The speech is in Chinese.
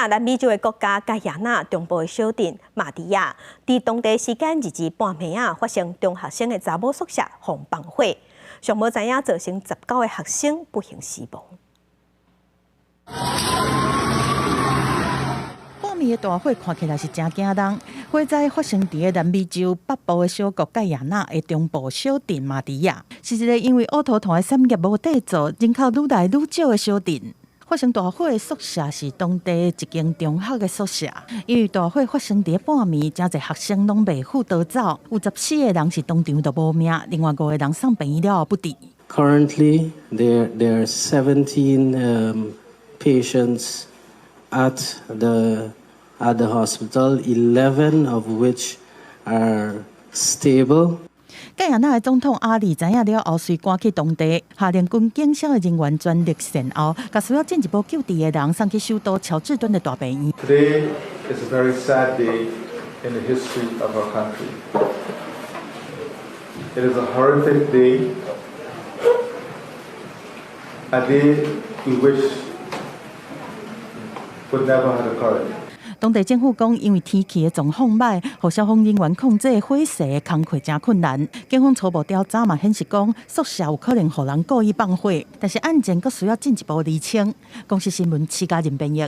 亚南美洲的国家盖亚那中部的小镇马迪亚，伫当地时间2日半暝啊，发生中学生的查某宿舍放放火，尚无知影造成19个学生不幸死亡。半暝的大火看起来是真惊人，火灾发生伫南美洲北部的小国盖亚那的中部小镇马迪亚，是一个因为乌头团的产业无地做，人口愈来愈少的小镇。发生大火的宿舍是当地一间中学的宿舍，因为大火发生伫半暝，真侪学生拢袂赴逃走，有14个人是当场就无命，另外5个人送病院了后不治。Currently, there are 17 patients at the hospital, 11 of which are stable. 盖亚那的总统阿里知影了后，遂赶去当地，下令军警消的人员全力善后，甲需要进一步救治的人送去首都乔治敦的大病院。Today is a very sad day in the history of our country. It is a horrific day, a day we wish would never have occurred. 当地政府讲，因为天气的状况歹，互消防人员控制火势的工作真困难。警方初步调查嘛显示讲，宿舍有可能互人故意放火，但是案件阁需要进一步厘清。公视新闻7家人编译。